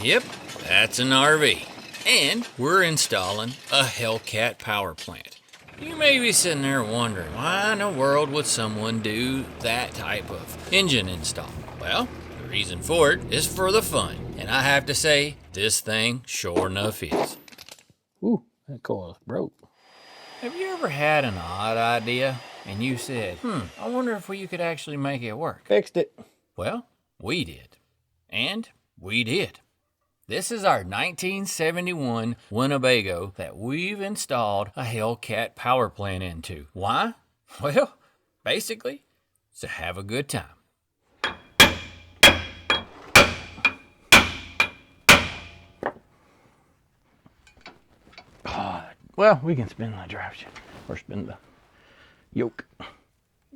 Yep, that's an RV. And we're installing a Hellcat power plant. You may be sitting there wondering, why in the world would someone do that type of engine install? Well, the reason for it is for the fun. And I have to say, this thing sure enough is. Ooh, that coil's broke. Have you ever had an odd idea and you said, I wonder if we could actually make it work? Fixed it. Well, we did. And we did. This is our 1971 Winnebago that we've installed a Hellcat power plant into. Why? Well, basically, to have a good time. Well, we can spin the drive shaft or spin the yoke.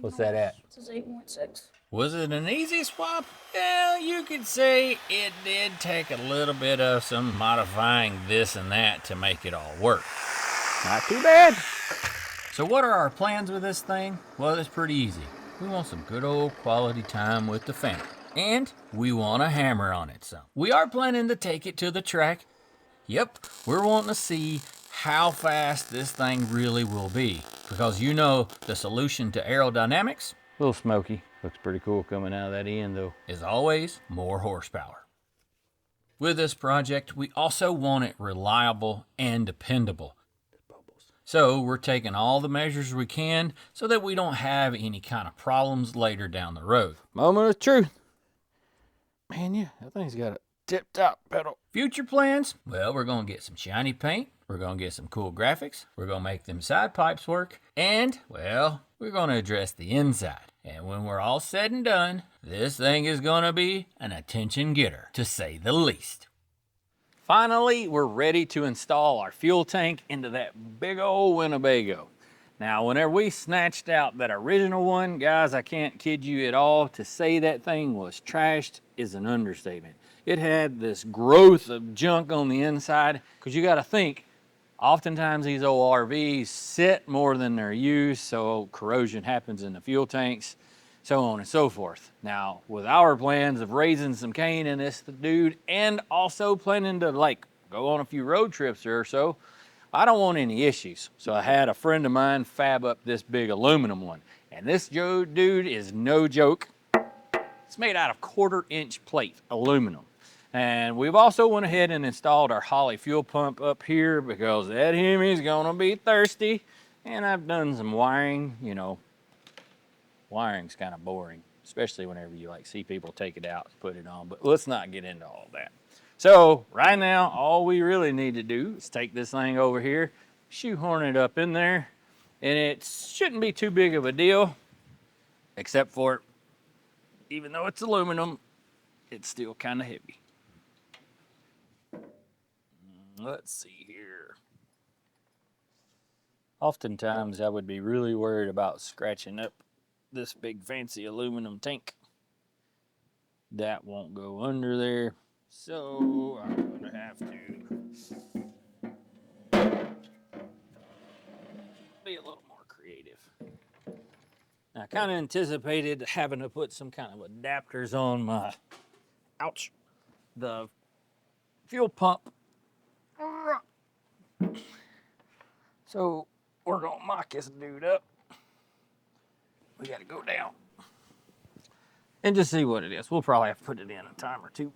What's that at? It says 8.6. Was it an easy swap? Well, you could say it did take a little bit of some modifying this and that to make it all work. Not too bad. So what are our plans with this thing? Well, it's pretty easy. We want some good old quality time with the family. And we want to hammer on it some. We are planning to take it to the track. Yep, we're wanting to see how fast this thing really will be. Because you know the solution to aerodynamics? A little smoky. Looks pretty cool coming out of that end though. Is always more horsepower. With this project, we also want it reliable and dependable. So we're taking all the measures we can so that we don't have any kind of problems later down the road. Moment of truth. Man, yeah, that thing's got a tip-top pedal. Future plans? Well, we're going to get some shiny paint. We're going to get some cool graphics. We're going to make them side pipes work. And, well, we're going to address the inside. And when we're all said and done, this thing is going to be an attention getter, to say the least. Finally, we're ready to install our fuel tank into that big old Winnebago. Now, whenever we snatched out that original one, guys, I can't kid you at all, to say that thing was trashed is an understatement. It had this growth of junk on the inside, because you got to think, oftentimes these old RVs sit more than they're used, so corrosion happens in the fuel tanks, so on and so forth. Now, with our plans of raising some cane in this dude, and also planning to go on a few road trips or so, I don't want any issues. So I had a friend of mine fab up this big aluminum one. And this dude is no joke. It's made out of 1/4-inch plate aluminum. And we've also went ahead and installed our Holly fuel pump up here because that Hemi's gonna be thirsty. And I've done some wiring, you know. Wiring's kind of boring, especially whenever you see people take it out and put it on. But let's not get into all that. So right now, all we really need to do is take this thing over here, shoehorn it up in there, and it shouldn't be too big of a deal, except for, even though it's aluminum, it's still kind of heavy. Let's see here. Oftentimes, I would be really worried about scratching up this big fancy aluminum tank. That won't go under there. So I'm gonna have to be a little more creative. I kind of anticipated having to put some kind of adapters on my, the fuel pump. So we're gonna mock this dude up. We gotta go down and just see what it is. We'll probably have to put it in a time or two.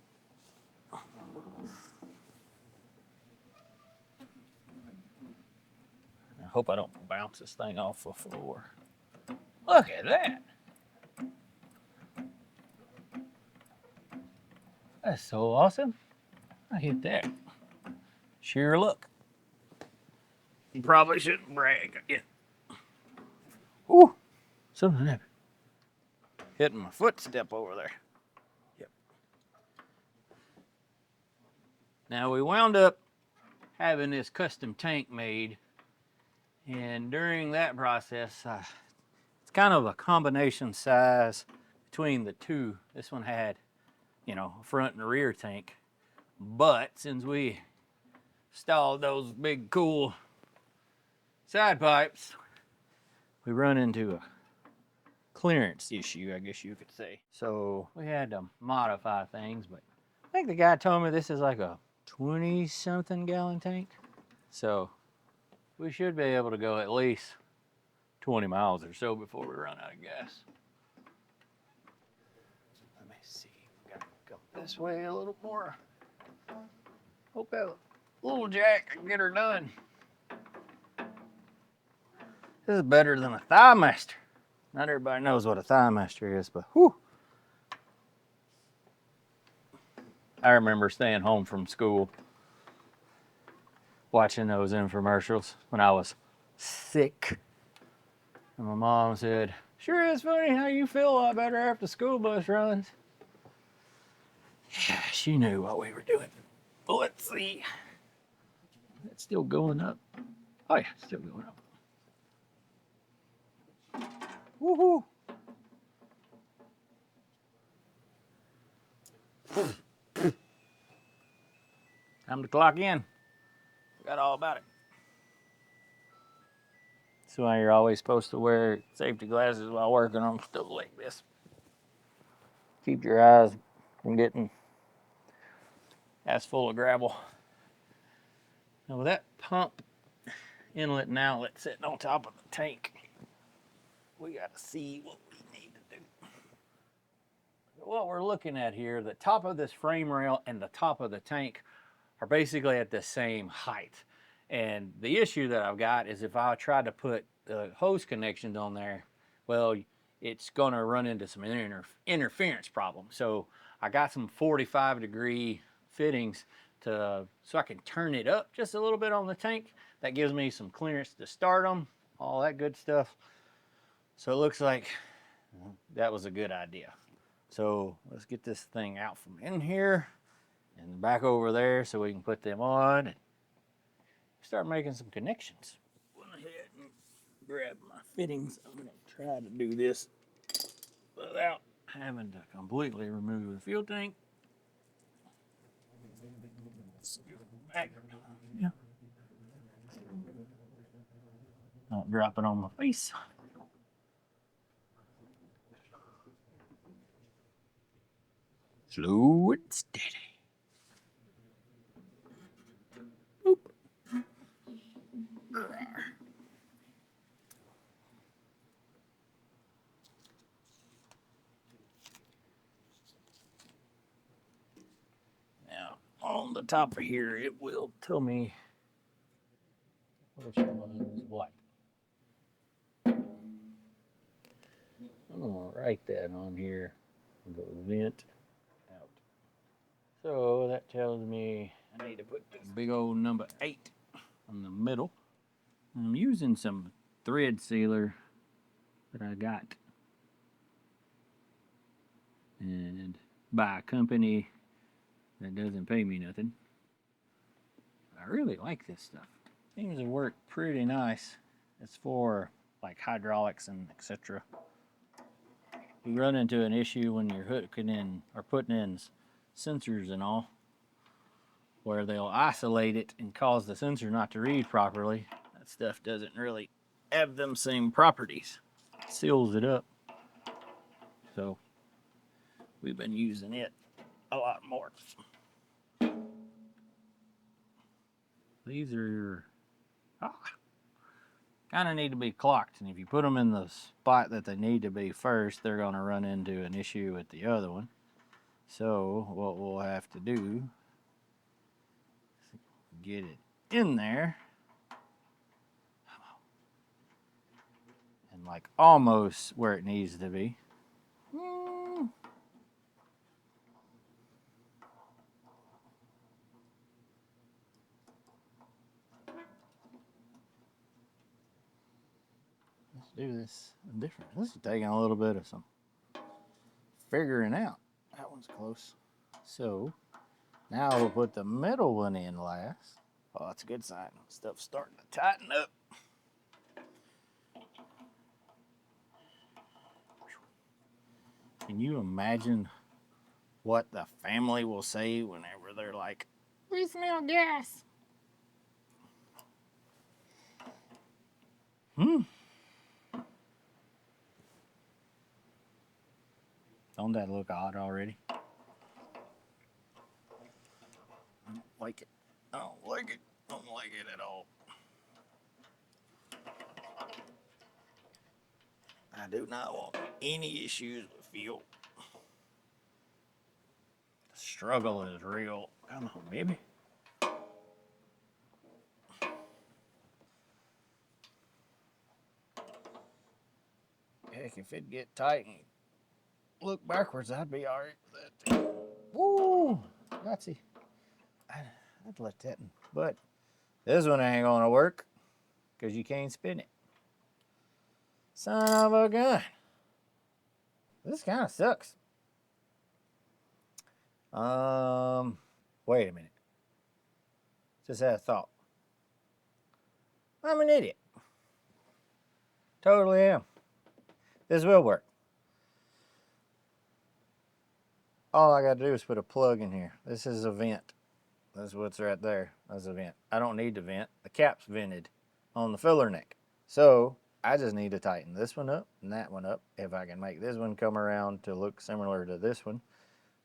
I hope I don't bounce this thing off the floor. Look at that. That's so awesome. I hit that. Sheer luck. You probably shouldn't brag. Yeah. Ooh, something happened. Hitting my footstep over there. Yep. Now we wound up having this custom tank made, and during that process, it's kind of a combination size between the two. This one had, a front and rear tank, but since we installed those big cool side pipes, we run into a clearance issue, I guess you could say. So we had to modify things, but think the guy told me this is like a 20-something gallon tank. So we should be able to go at least 20 miles or so before we run out of gas. Let me see. We gotta go this way a little more. Hope that little jack can get her done. This is better than a thigh master. Not everybody knows what a thigh master is, but whew. I remember staying home from school watching those infomercials when I was sick. And my mom said, "Sure is funny how you feel a lot better after the school bus runs." Yeah, she knew what we were doing. But let's see. It's still going up. Oh yeah, it's still going up. Woohoo! Time to clock in. Forgot all about it. That's why you're always supposed to wear safety glasses while working on stuff like this. Keep your eyes from getting ass full of gravel. Now with that pump inlet and outlet sitting on top of the tank, we got to see what we need to do. What we're looking at here, the top of this frame rail and the top of the tank are basically at the same height. And the issue that I've got is if I try to put the hose connections on there, well, it's gonna run into some interference problems. So I got some 45-degree fittings so I can turn it up just a little bit on the tank. That gives me some clearance to start them, all that good stuff. So it looks like that was a good idea. So let's get this thing out from in here and back over there so we can put them on and start making some connections. Went ahead and grab my fittings. I'm gonna try to do this without having to completely remove the fuel tank. Back. Yeah. Not drop it on my face. Slow and steady. Boop. Now, on the top of here, it will tell me which one is what. I'm gonna write that on here. The vent out. So that tells me I need to put this big old number 8 in the middle. I'm using some thread sealer that I got and by a company that doesn't pay me nothing. I really like this stuff. Seems to work pretty nice. It's for like hydraulics and etc. You run into an issue when you're hooking in or putting in sensors and all, where they'll isolate it and cause the sensor not to read properly. That stuff doesn't really have them same properties. It seals it up. So we've been using it a lot more. These are kind of need to be clocked, and if you put them in the spot that they need to be first, they're going to run into an issue with the other one. So what we'll have to do is get it in there and like almost where it needs to be. Let's do this different. This is taking a little bit of some figuring out. That one's close. So now we'll put the middle one in last. Oh, that's a good sign. Stuff's starting to tighten up. Can you imagine what the family will say whenever they're like, "We smell gas"? Don't that look odd already? like it. I don't like it. I don't like it at all. I do not want any issues with fuel. The struggle is real. Come on, baby. Heck, if it'd get tight and look backwards, I'd be all right with that too. Woo! Nazi. I'd let that in. But this one ain't gonna work because you can't spin it. Son of a gun. This kind of sucks. Wait a minute. Just had a thought. I'm an idiot. Totally am. This will work. All I got to do is put a plug in here. This is a vent. That's what's right there. That's a vent. I don't need to vent. The cap's vented on the filler neck. So I just need to tighten this one up and that one up. If I can make this one come around to look similar to this one,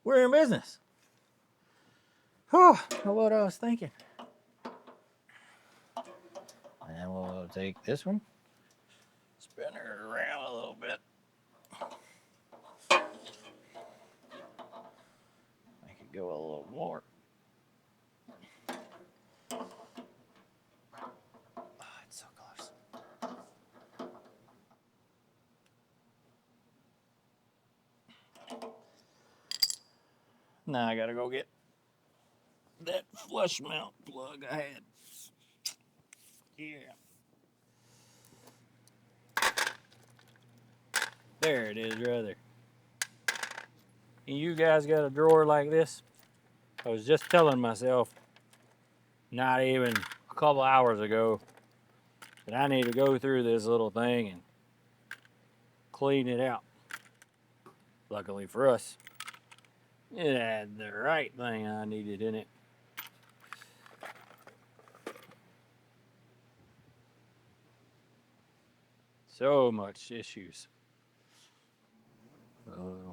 we're in business. Whew, what I was thinking. And we'll take this one, spin her around a little bit. Make it go a little more. Oh, it's so close. Now I gotta go get that flush mount plug I had. Yeah. There it is, brother. And you guys got a drawer like this? I was just telling myself, not even a couple hours ago, that I need to go through this little thing and clean it out. Luckily for us, it had the right thing I needed in it. So much issues.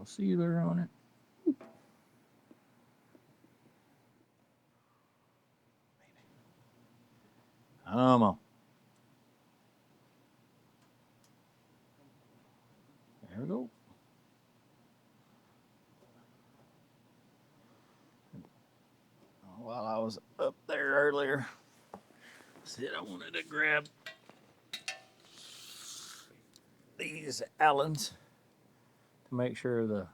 Sealer on it. Come on. There we go. While I was up there earlier, said I wanted to grab these Allens to make sure the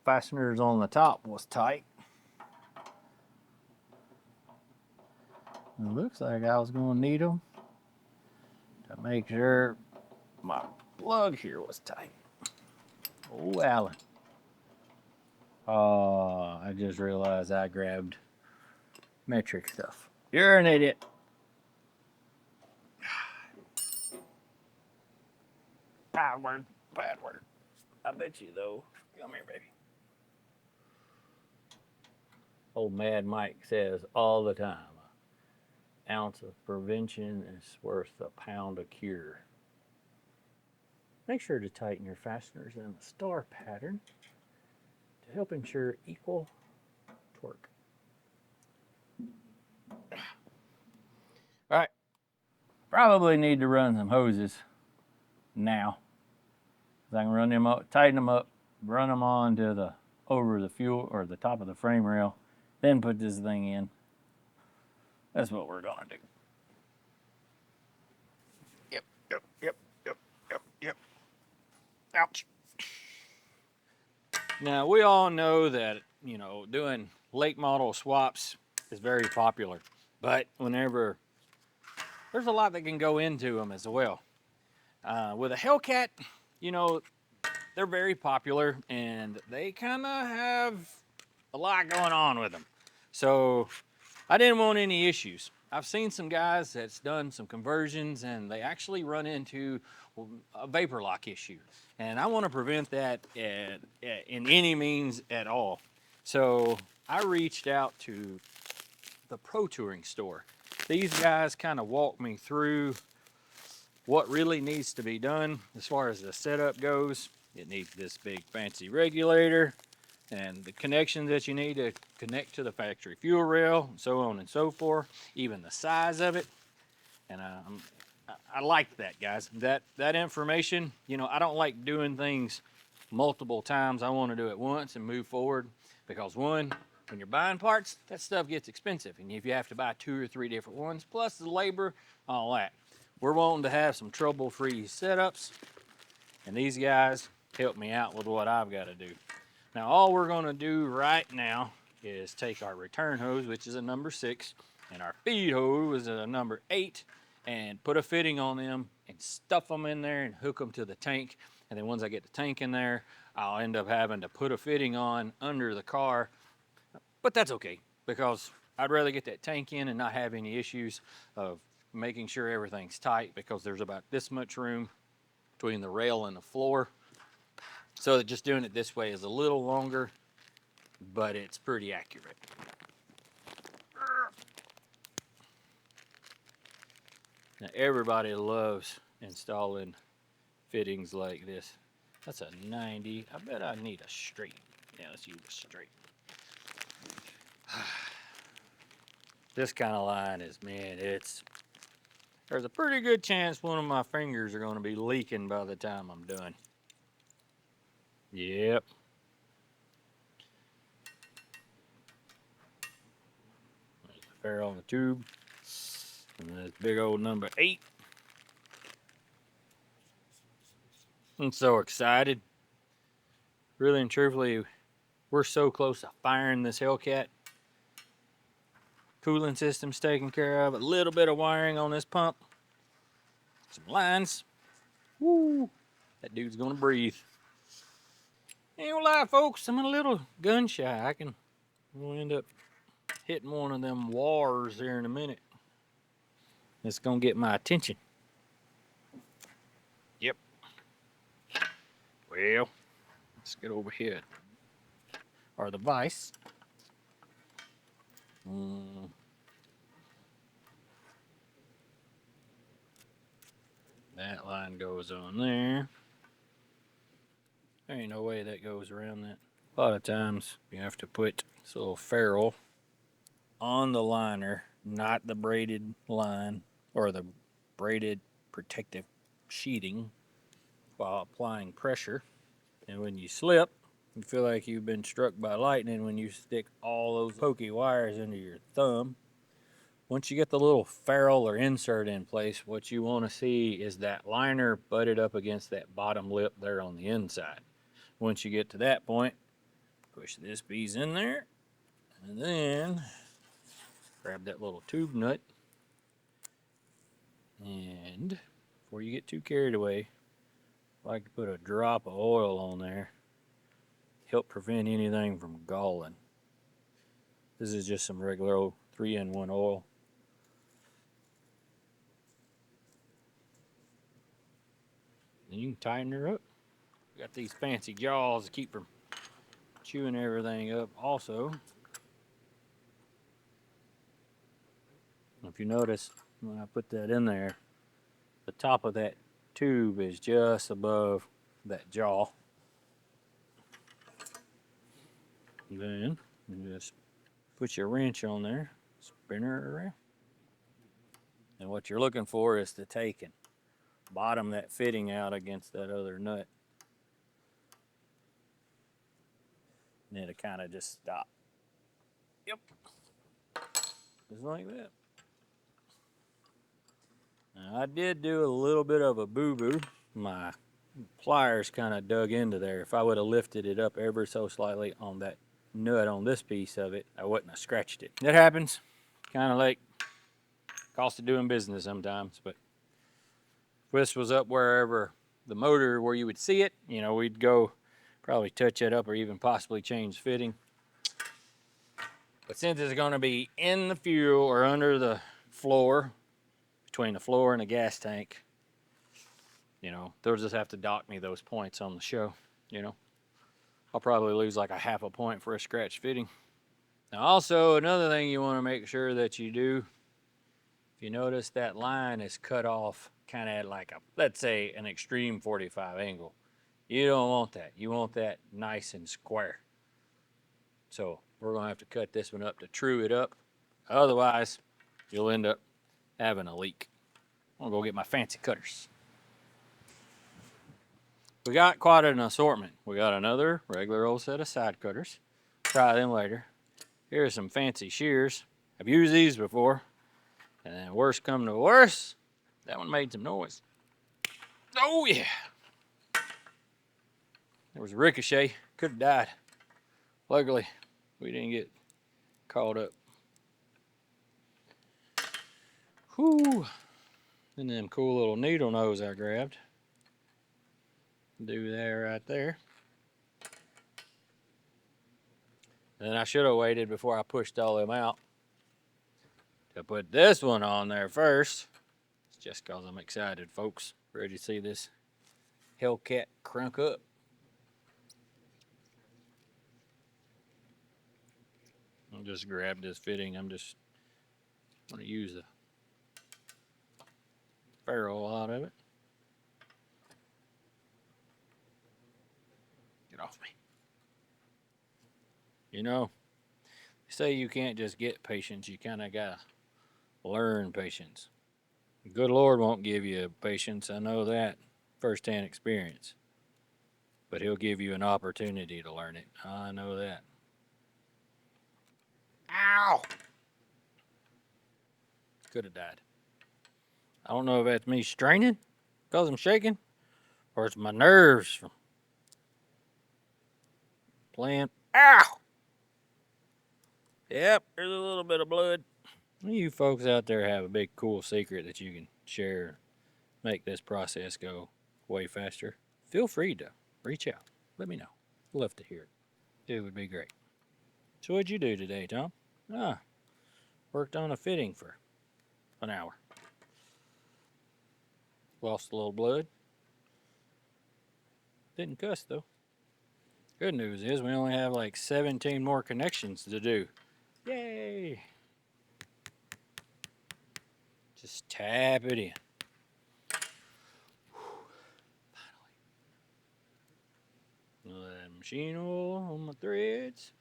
fasteners on the top was tight. It looks like I was going to need them to make sure my plug here was tight. Oh, Allen. Oh, I just realized I grabbed metric stuff. You're an idiot. Bad word. Bad word. I bet you, though. Come here, baby. Old Mad Mike says all the time, an ounce of prevention is worth a pound of cure. Make sure to tighten your fasteners in the star pattern to help ensure equal torque. All right, probably need to run some hoses now. I can run them up, tighten them up, run them on to the over the fuel or the top of the frame rail, then put this thing in. That's what we're gonna do. Yep. Ouch. Now we all know that, doing late model swaps is very popular, but whenever there's a lot that can go into them as well. With a Hellcat, they're very popular and they kind of have a lot going on with them. So I didn't want any issues. I've seen some guys that's done some conversions and they actually run into a vapor lock issue. And I want to prevent that in any means at all. So I reached out to the Pro Touring store. These guys kind of walked me through what really needs to be done as far as the setup goes. It needs this big fancy regulator. and the connections that you need to connect to the factory fuel rail, so on and so forth, even the size of it. And I like that, guys. That information, you know, I don't like doing things multiple times. I want to do it once and move forward, because one, when you're buying parts, that stuff gets expensive, and if you have to buy 2 or 3 different ones, plus the labor, all that. We're wanting to have some trouble-free setups, and these guys help me out with what I've got to do. Now, all we're going to do right now is take our return hose, which is a number 6, and our feed hose is a number 8, and put a fitting on them and stuff them in there and hook them to the tank. And then once I get the tank in there, I'll end up having to put a fitting on under the car. But that's okay, because I'd rather get that tank in and not have any issues of making sure everything's tight, because there's about this much room between the rail and the floor. So that just doing it this way is a little longer, but it's pretty accurate. Now, everybody loves installing fittings like this. That's a 90. I bet I need a straight. Yeah, let's use a straight. This kind of line is, man, there's a pretty good chance one of my fingers are going to be leaking by the time I'm done. Yep. There's the ferrule on the tube. And this big old number 8. I'm so excited. Really and truthfully, we're so close to firing this Hellcat. Cooling system's taken care of. A little bit of wiring on this pump. Some lines. Woo! That dude's gonna breathe. Ain't gonna lie, folks, I'm a little gun shy. We'll end up hitting one of them wars here in a minute. It's gonna get my attention. Yep. Well, let's get over here. Or the vise. That line goes on there. There ain't no way that goes around that. A lot of times you have to put this little ferrule on the liner, not the braided line or the braided protective sheeting, while applying pressure. And when you slip, you feel like you've been struck by lightning when you stick all those pokey wires into your thumb. Once you get the little ferrule or insert in place, what you want to see is that liner butted up against that bottom lip there on the inside. Once you get to that point, push this piece in there, and then grab that little tube nut. And before you get too carried away, I like to put a drop of oil on there, help prevent anything from galling. This is just some regular old 3-in-1 oil. And you can tighten her up. Got these fancy jaws to keep from chewing everything up also. If you notice, when I put that in there, the top of that tube is just above that jaw. And then you just put your wrench on there, spin her around. And what you're looking for is to take and bottom that fitting out against that other nut. And it'll kind of just stop. Yep. Just like that. Now, I did do a little bit of a boo-boo. My pliers kind of dug into there. If I would have lifted it up ever so slightly on that nut on this piece of it, I wouldn't have scratched it. That happens. Kind of like cost of doing business sometimes, but if this was up wherever the motor, where you would see it, you know, we'd go probably touch it up or even possibly change fitting. But since it's going to be in the fuel or under the floor, between the floor and the gas tank, you know, they'll just have to dock me those points on the show, you know. I'll probably lose like a half a point for a scratch fitting. Now also, another thing you want to make sure that you do, if you notice that line is cut off kind of at like a, let's say, an extreme 45 angle. You don't want that. You want that nice and square. So we're going to have to cut this one up to true it up. Otherwise, you'll end up having a leak. I'm going to go get my fancy cutters. We got quite an assortment. We got another regular old set of side cutters. Try them later. Here's some fancy shears. I've used these before. And then worst come to worst, that one made some noise. Oh yeah. There was a ricochet. Could have died. Luckily, we didn't get caught up. Whew. And them cool little needle nose I grabbed. Do that right there. And then I should have waited before I pushed all them out to put this one on there first. It's just because I'm excited, folks. Ready to see this Hellcat crunk up. I'll just grab this fitting. I'm just going to use the ferrule out of it. Get off me. You know, they say you can't just get patience. You kind of got to learn patience. The good Lord won't give you patience. I know that firsthand experience. But He'll give you an opportunity to learn it. I know that. Ow! Could have died. I don't know if that's me straining because I'm shaking or it's my nerves from playing. Ow! Yep, there's a little bit of blood. You folks out there have a big cool secret that you can share, make this process go way faster. Feel free to reach out. Let me know. Love to hear it. It would be great. So what'd you do today, Tom? Worked on a fitting for an hour. Lost a little blood. Didn't cuss though. Good news is we only have like 17 more connections to do. Yay! Just tap it in. Finally. Machine oil on my threads.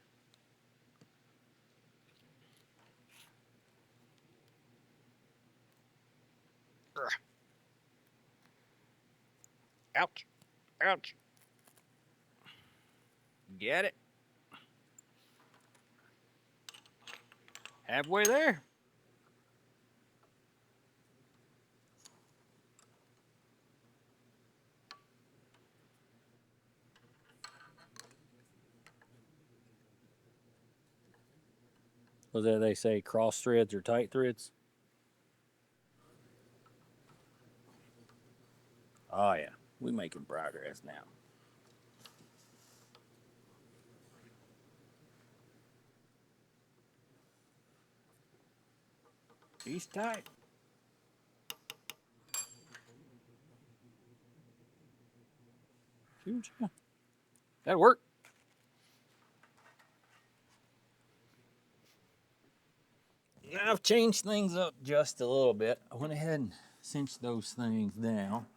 Ouch. Ouch. Get it? Halfway there. Was that they say cross threads or tight threads? Oh yeah, we making progress now. He's tight. That'll work. Now I've changed things up just a little bit. I went ahead and cinched those things down,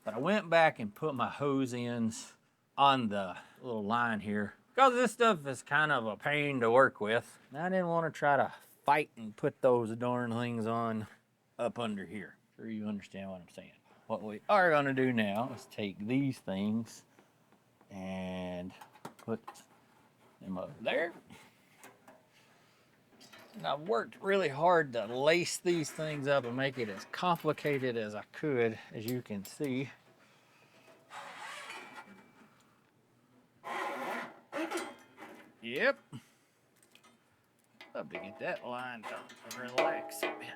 but I went back and put my hose ends on the little line here because this stuff is kind of a pain to work with. And I didn't want to try to fight and put those darn things on up under here. Sure you understand what I'm saying. What we are going to do now is take these things and put them up there. And I've worked really hard to lace these things up and make it as complicated as I could, as you can see. Yep. Love to get that lined up and relax a bit.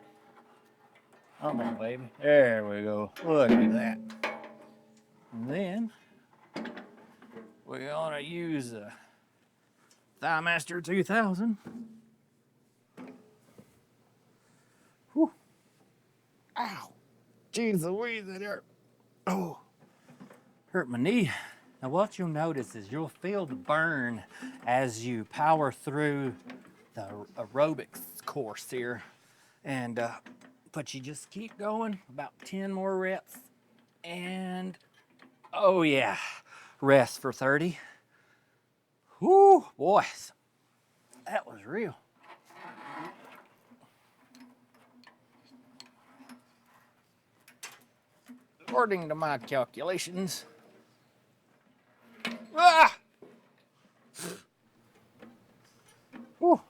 Come on, baby. There we go. Look at that. And then we're gonna use a ThighMaster 2000. Whew. Ow. Jeez Louise, it hurt. Oh, hurt my knee. Now what you'll notice is you'll feel the burn as you power through the aerobics course here. And, but you just keep going, about 10 more reps. And, oh yeah, rest for 30. Whoo, boys. That was real. According to my calculations. Ah! Whew.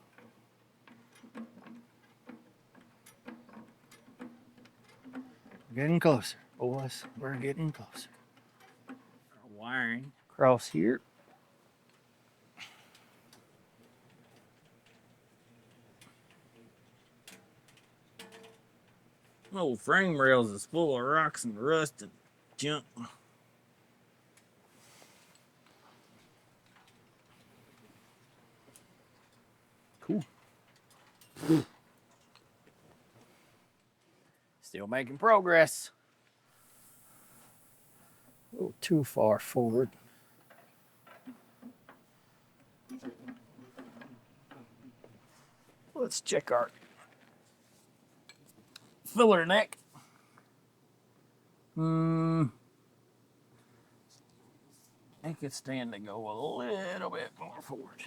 Getting closer, boys. We're getting closer. Wiring across here. Old frame rails is full of rocks and rust and junk. Cool. Still making progress. A little too far forward. Let's check our filler neck. I think it's stand to go a little bit more forward.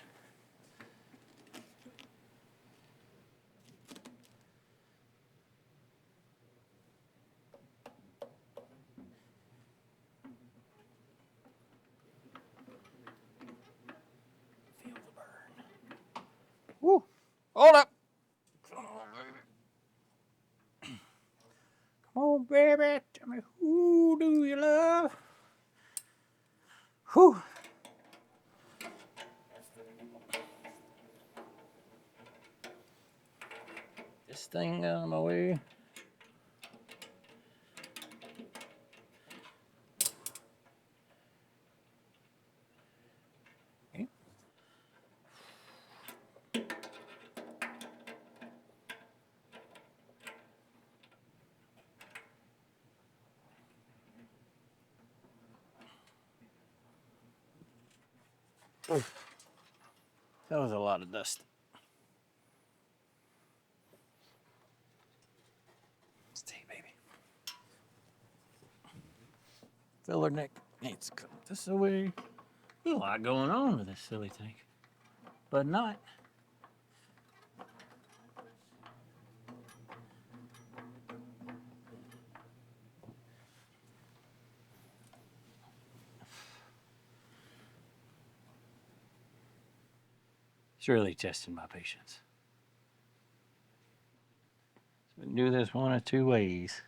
Feel the burn. Woo! Hold up. Come on, baby. Tell me, who do you love? Whew. This thing out of my way. Okay. That was a lot of dust. Stay, baby. Filler neck needs to come this away. There's a lot going on with this silly thing, but not. It's really testing my patience. So we can do this one of two ways.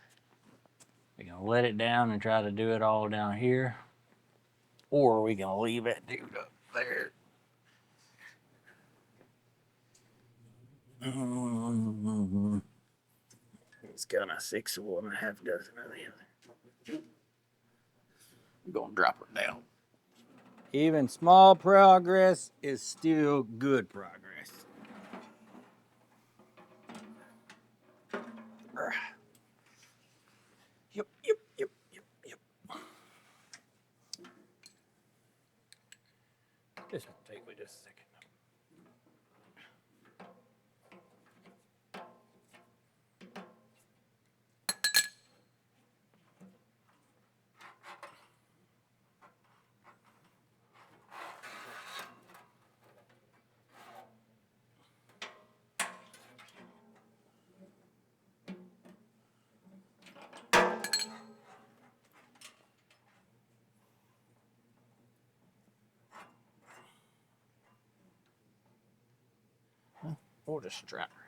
We can let it down and try to do it all down here, or we can leave that dude up there. It's got a 6 of one and a half dozen of the other. We're gonna drop her down. Even small progress is still good progress. Yep. This will take me just a second. We'll just strap her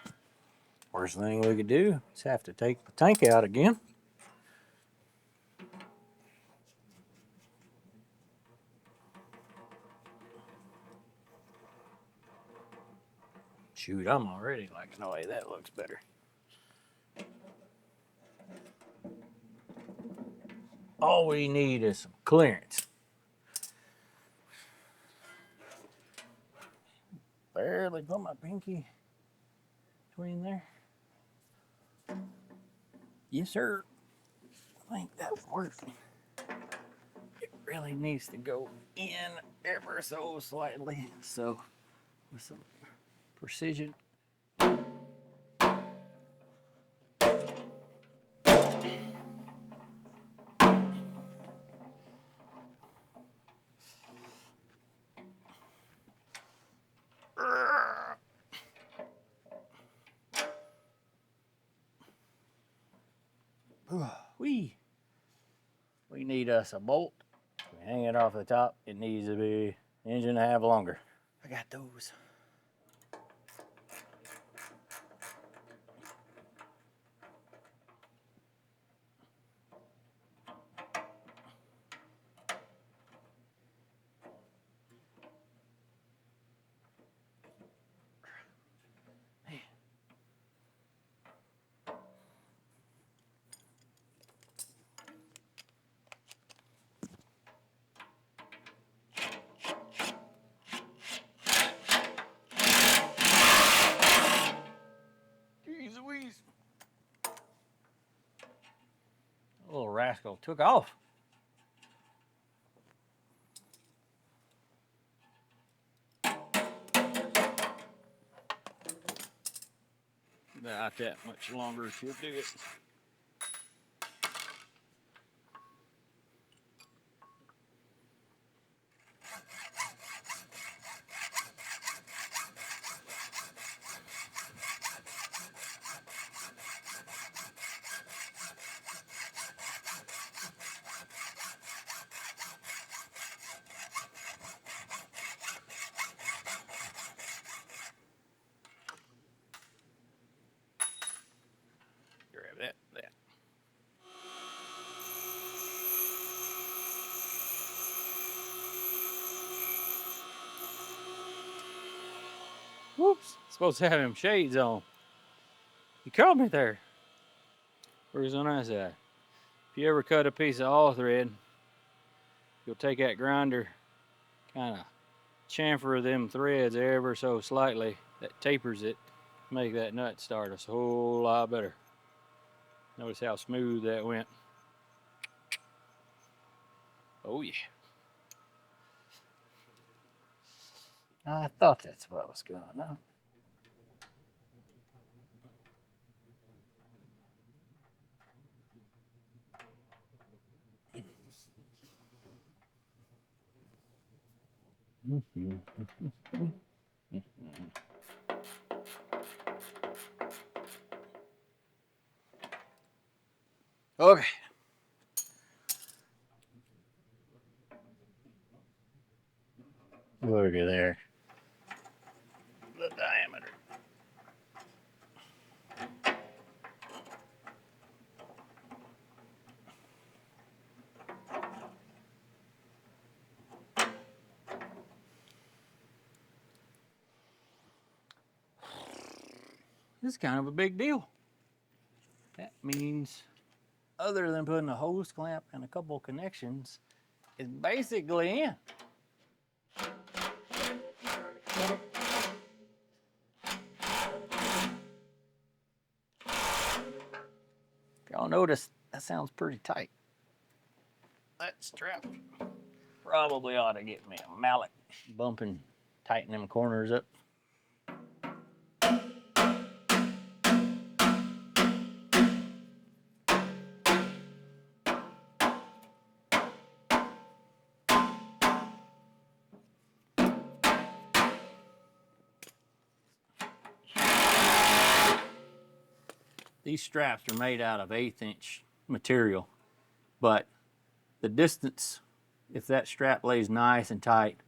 here. Worst thing we could do is have to take the tank out again. Shoot, I'm already liking the way that looks better. All we need is some clearance. Barely put my pinky between there. Yes, sir. I think that would work. It really needs to go in ever so slightly. So, with some precision. need us a bolt. We hang it off the top. It needs to be an inch and a half longer. I got those. Jeez Louise. Little rascal took off. Not that much longer should do it. Grab that. Whoops. Supposed to have him shades on. You caught me there. Where's on that side? If you ever cut a piece of all thread, you'll take that grinder, kind of chamfer them threads ever so slightly. That tapers it, make that nut start a whole lot better. Notice how smooth that went. Oh yeah. I thought that's what was going on. Okay. Look at there. The diameter. This is kind of a big deal. That means, other than putting a hose clamp and a couple connections, it's basically in. If y'all notice, that sounds pretty tight. That strap probably ought to get me a mallet, bump and tighten them corners up. These straps are made out of 1/8 inch material, but the distance, if that strap lays nice and tight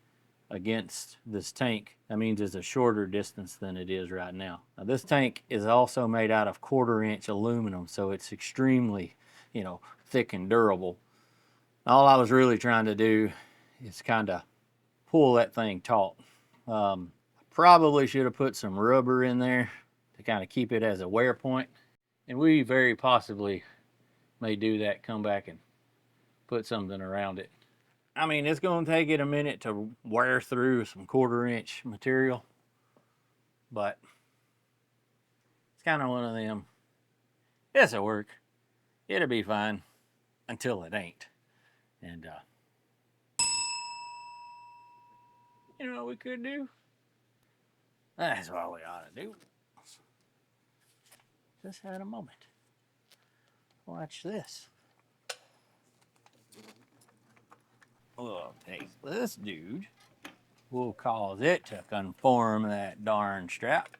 against this tank, that means it's a shorter distance than it is right now. Now this tank is also made out of 1/4 inch aluminum, so it's extremely, thick and durable. All I was really trying to do is kind of pull that thing taut. Probably should have put some rubber in there to kind of keep it as a wear point. And we very possibly may do that, come back and put something around it. I mean, it's going to take it a minute to wear through some 1/4 inch material, but it's kind of one of them. This'll work. It'll be fine until it ain't. And you know what we could do? That's what we ought to do. Just had a moment. Watch this. We'll take this dude. We'll cause it to conform that darn strap.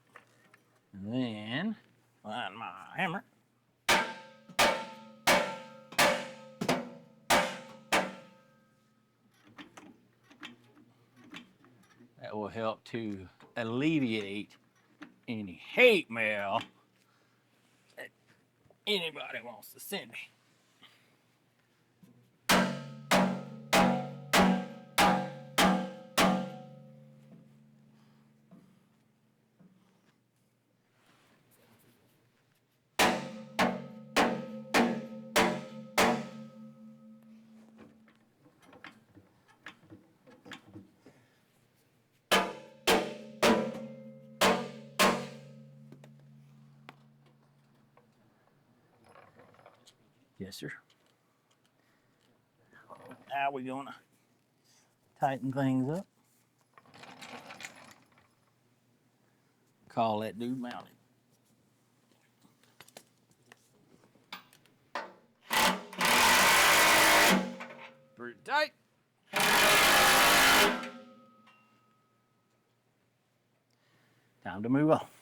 And then find my hammer. that will help to alleviate any hate mail that anybody wants to send me. Yes, sir. Now we're gonna tighten things up. Call that dude mounted. Pretty tight. Time to move on.